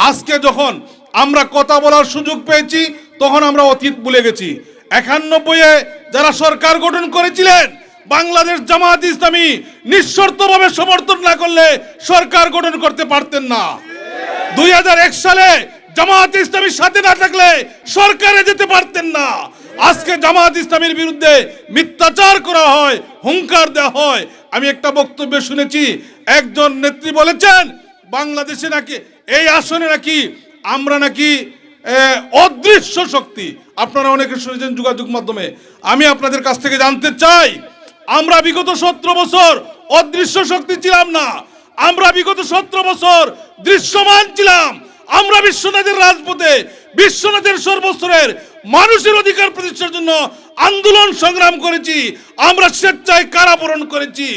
আজকে যখন আমরা কথা বলার সুযোগ পেয়েছি তখন আমরা অতীত ভুলে গেছি। 91-এ যারা সরকার গঠন করেছিলেন, বাংলাদেশ জামাত ইসলামী নিঃশর্তভাবে সমর্থন না করলে সরকার গঠন করতে পারতেন না। 2001 সালে জামাত ইসলামীর সাথে না থাকলে সরকারে যেতে পারতেন না। আজকে জামাত ইসলামীর বিরুদ্ধে মিথ্যাচার করা হয়, হুঙ্কার দেওয়া হয়। আমি একটা বক্তব্য শুনেছি, একজন নেত্রী বলেছেন বাংলাদেশে নাকি এই আসনে নাকি আমরা নাকি অদৃশ্য শক্তি। আপনারা অনেকে শুনেছেন যোগাযোগ মাধ্যমে। আমি আপনাদের কাছ থেকে জানতে চাই, আমরা বিগত 17 বছর অদৃশ্য শক্তি ছিলাম না, আমরা বিগত 17 বছর দৃশ্যমান ছিলাম। আমরা বিশ্বনাথের রাজপথে বিশ্বনাথের সর্বস্তরের মানুষের অধিকার প্রতিষ্ঠার জন্য আন্দোলন সংগ্রাম করেছি। আমরা স্বেচ্ছায় কারাবরণ করেছি,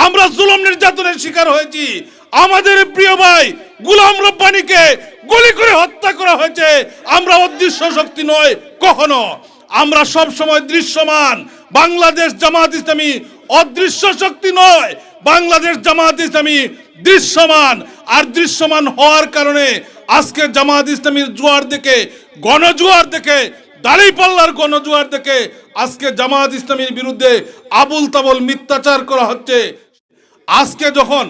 আমরা জুলুম নির্যাতনের শিকার হয়েছি। আমাদের প্রিয় ভাই গোলাম রব্বানীকে গুলি করে হত্যা করা হয়েছে। আমরা অদৃশ্য শক্তি নয় কখনো, আমরা সব সময় দৃশ্যমান। বাংলাদেশ জামাত ইসলামী অদৃশ্য শক্তি নয়, বাংলাদেশ জামাত ইসলামী দৃশ্যমান। আর দৃশ্যমান হওয়ার কারণে আজকে জামাত ইসলামীর জোয়ার দেখে, গণজোয়ার দেখে, দাঁড়িপাল্লার গণজোয়ার দেখে আজকে জামাত ইসলামীর বিরুদ্ধে আবুল তাবুল মিথ্যাচার করা হচ্ছে। আজকে যখন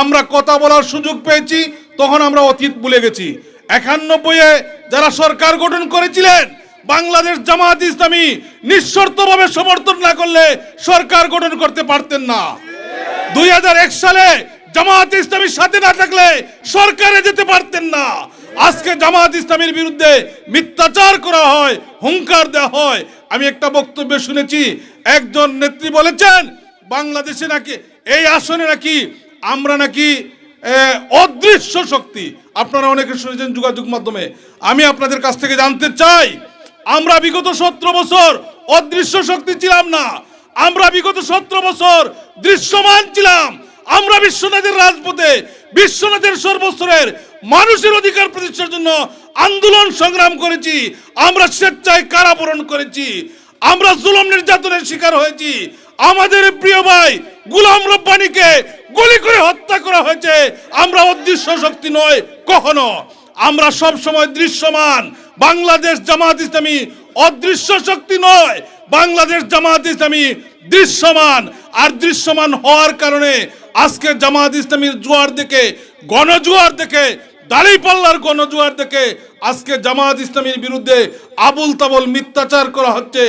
আমরা কথা বলার সুযোগ পেয়েছি তখন আমরা অতীত ভুলে গেছি। 91-এ যারা সরকার গঠন করেছিলেন, বাংলাদেশ জামাত ইসলামী নিঃশর্তভাবে সমর্থন না করলে সরকার গঠন করতে পারতেন না। 2001 সালে জামাত ইসলামীর সাথে না থাকলে সরকারে যেতে পারতেন না। আজকে জামাত ইসলামীর বিরুদ্ধে মিথ্যাচার করা হয়, হুঙ্কার দেওয়া হয়। আমি একটা বক্তব্য শুনেছি, একজন নেত্রী বলেছেন বাংলাদেশে নাকি এই আসনে নাকি আমরা নাকি অদৃশ্য শক্তি। আপনারা অনেকে শুনেছেন যোগাযোগ মাধ্যমে। আমি আপনাদের কাছ থেকে জানতে চাই, আমরা বিগত 17 বছর অদৃশ্য শক্তি ছিলাম না, আমরা বিগত 17 বছর দৃশ্যমান ছিলাম। আমরা বিশ্বনাথের রাজপথে বিশ্বনাথের সর্বস্তরের মানুষের অধিকার প্রতিষ্ঠার জন্য আন্দোলন সংগ্রাম করেছি। আমরা স্বেচ্ছায় কারাবরণ করেছি, আমরা জুলুম নির্যাতনের শিকার হয়েছি। আমাদের প্রিয় ভাই গোলাম রব্বানীকে গুলি করে হত্যা করা হয়েছে। আমরা অদৃশ্য শক্তি নয় কখনো, আমরা সব সময় দৃশ্যমান। বাংলাদেশ জামাত ইসলামী অদৃশ্য শক্তি নয়, বাংলাদেশ জামাত ইসলামী দৃশ্যমান। আর দৃশ্যমান হওয়ার কারণে আজকে জামাত ইসলামীর জোয়ার দেখে, গণজোয়ার দেখে, দাঁড়িপাল্লার গণজোয়ার দেখে আজকে জামাত ইসলামীর বিরুদ্ধে আবুল তাবুল মিথ্যাচার করা হচ্ছে।